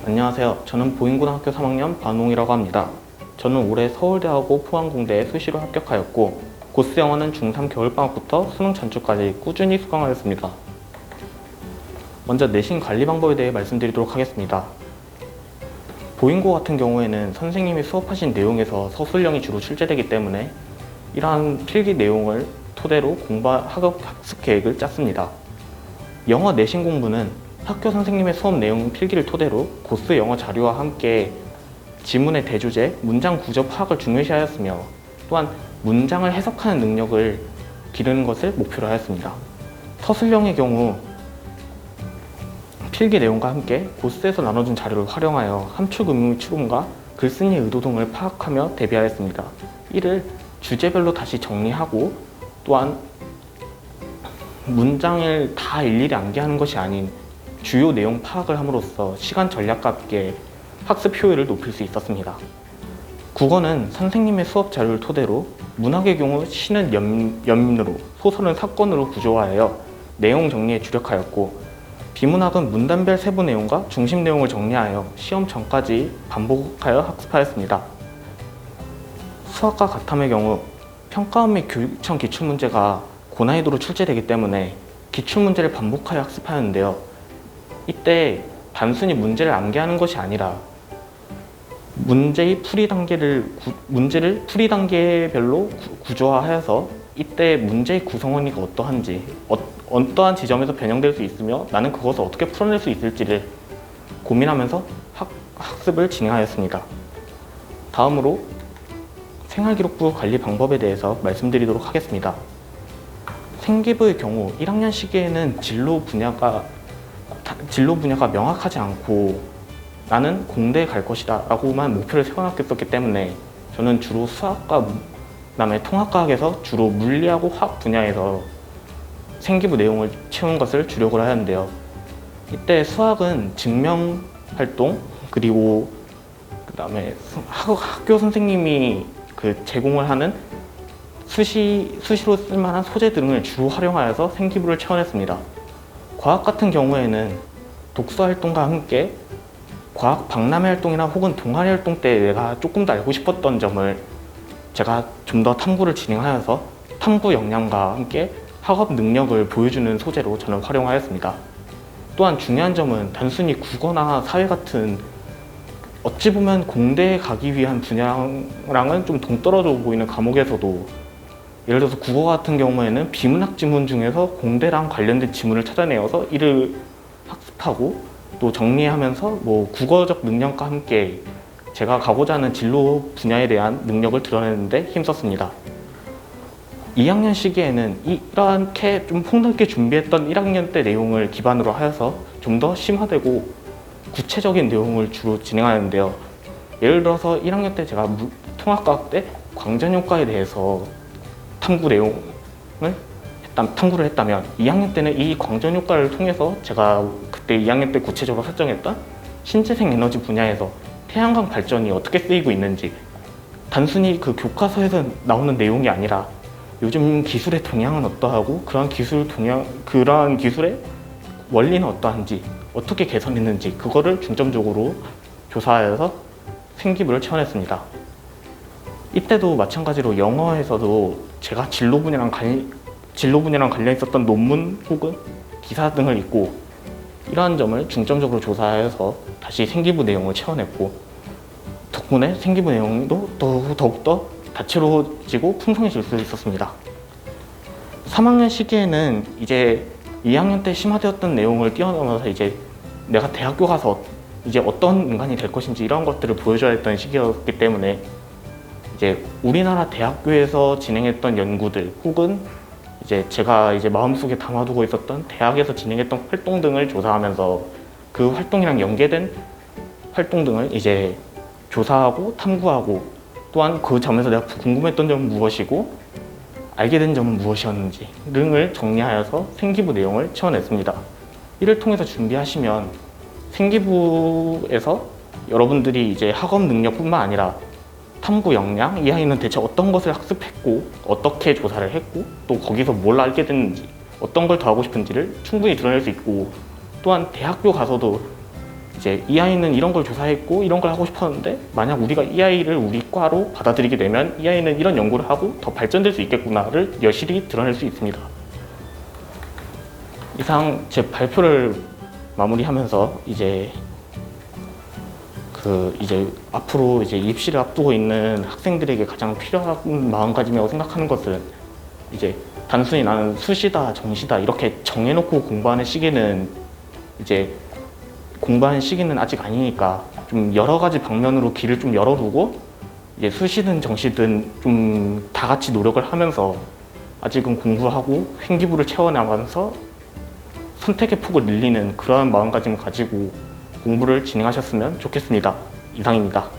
안녕하세요. 저는 보인고등학교 3학년 반홍이라고 합니다. 저는 올해 서울대하고 포항공대에 수시로 합격하였고 고스 영어는 중3 겨울방학부터 수능 전주까지 꾸준히 수강하였습니다. 먼저 내신 관리 방법에 대해 말씀드리도록 하겠습니다. 보인고 같은 경우에는 선생님이 수업하신 내용에서 서술형이 주로 출제되기 때문에 이러한 필기 내용을 토대로 학습 계획을 짰습니다. 영어 내신 공부는 학교 선생님의 수업 내용 필기를 토대로 고스 영어 자료와 함께 지문의 대주제, 문장 구조 파악을 중요시하였으며 또한 문장을 해석하는 능력을 기르는 것을 목표로 하였습니다. 서술형의 경우 필기 내용과 함께 고스에서 나눠준 자료를 활용하여 함축 의미 추론과 글쓴이 의도 등을 파악하며 대비하였습니다. 이를 주제별로 다시 정리하고 또한 문장을 다 일일이 암기하는 것이 아닌 주요 내용 파악을 함으로써 시간 전략과 함께 학습 효율을 높일 수 있었습니다. 국어는 선생님의 수업 자료를 토대로 문학의 경우 시는 연민으로, 소설은 사건으로 구조화하여 내용 정리에 주력하였고 비문학은 문단별 세부 내용과 중심 내용을 정리하여 시험 전까지 반복하여 학습하였습니다. 수학과 가탐의 경우 평가원 및 교육청 기출문제가 고난이도로 출제되기 때문에 기출문제를 반복하여 학습하였는데요. 이때 단순히 문제를 암기하는 것이 아니라 문제를 풀이 단계별로 구조화하여서 이때 문제의 구성원이 어떠한지, 어떠한 지점에서 변형될 수 있으며 나는 그것을 어떻게 풀어낼 수 있을지를 고민하면서 학습을 진행하였습니다. 다음으로 생활기록부 관리 방법에 대해서 말씀드리도록 하겠습니다. 생기부의 경우 1학년 시기에는 진로 분야가 명확하지 않고 나는 공대에 갈 것이다 라고만 목표를 세워놨기 때문에 저는 주로 수학과 그다음에 통합과학에서 주로 물리하고 화학 분야에서 생기부 내용을 채운 것을 주력을 하였는데요. 이때 수학은 증명 활동 그리고 그다음에 학교 선생님이 제공을 하는 수시로 쓸만한 소재 등을 주로 활용하여서 생기부를 채워냈습니다. 과학 같은 경우에는 독서 활동과 함께 과학 박람회 활동이나 혹은 동아리 활동 때 내가 조금 더 알고 싶었던 점을 제가 좀 더 탐구를 진행하여서 탐구 역량과 함께 학업 능력을 보여주는 소재로 저는 활용하였습니다. 또한 중요한 점은 단순히 국어나 사회 같은 어찌 보면 공대에 가기 위한 분야랑은 좀 동떨어져 보이는 과목에서도 예를 들어서 국어 같은 경우에는 비문학 지문 중에서 공대랑 관련된 지문을 찾아내어서 이를 학습하고 또 정리하면서 국어적 능력과 함께 제가 가고자 하는 진로 분야에 대한 능력을 드러내는데 힘썼습니다. 2학년 시기에는 이렇게 좀 폭넓게 준비했던 1학년 때 내용을 기반으로 하여서 좀 더 심화되고 구체적인 내용을 주로 진행하는데요. 예를 들어서 1학년 때 제가 통합과학 때 광전효과에 대해서 탐구를 했다면 2학년 때는 이 광전효과를 통해서 제가 그때 2학년 때 구체적으로 설정했던 신재생 에너지 분야에서 태양광 발전이 어떻게 쓰이고 있는지 단순히 그 교과서에서 나오는 내용이 아니라 요즘 기술의 동향은 어떠하고 그러한 기술의 원리는 어떠한지 어떻게 개선했는지 그거를 중점적으로 조사하여서 생기부를 채워냈습니다. 이때도 마찬가지로 영어에서도 제가 진로 분야랑 관련 있었던 논문 혹은 기사 등을 읽고 이러한 점을 중점적으로 조사하여서 다시 생기부 내용을 채워냈고 덕분에 생기부 내용도 더욱더 다채로워지고 풍성해질 수 있었습니다. 3학년 시기에는 이제 2학년 때 심화되었던 내용을 뛰어넘어서 이제 내가 대학교 가서 이제 어떤 인간이 될 것인지 이런 것들을 보여줘야 했던 시기였기 때문에 이제 우리나라 대학교에서 진행했던 연구들 혹은 이제 제가 이제 마음속에 담아두고 있었던 대학에서 진행했던 활동 등을 조사하면서 그 활동이랑 연계된 활동 등을 이제 조사하고 탐구하고 또한 그 점에서 내가 궁금했던 점은 무엇이고 알게 된 점은 무엇이었는지 등을 정리하여서 생기부 내용을 채워냈습니다. 이를 통해서 준비하시면 생기부에서 여러분들이 이제 학업 능력뿐만 아니라 탐구 역량, 이 아이는 대체 어떤 것을 학습했고 어떻게 조사를 했고 또 거기서 뭘 알게 됐는지 어떤 걸 더 하고 싶은지를 충분히 드러낼 수 있고 또한 대학교 가서도 이제 이 아이는 이런 걸 조사했고 이런 걸 하고 싶었는데 만약 우리가 이 아이를 우리 과로 받아들이게 되면 이 아이는 이런 연구를 하고 더 발전될 수 있겠구나를 여실히 드러낼 수 있습니다. 이상 제 발표를 마무리하면서 이제 앞으로 이제 입시를 앞두고 있는 학생들에게 가장 필요한 마음가짐이라고 생각하는 것은 이제 단순히 나는 수시다 정시다 이렇게 정해놓고 공부하는 시기는 이제 공부하는 시기는 아직 아니니까 좀 여러 가지 방면으로 길을 좀 열어두고 이제 수시든 정시든 좀 다 같이 노력을 하면서 아직은 공부하고 생기부를 채워나가면서 선택의 폭을 늘리는 그러한 마음가짐을 가지고 공부를 진행하셨으면 좋겠습니다. 이상입니다.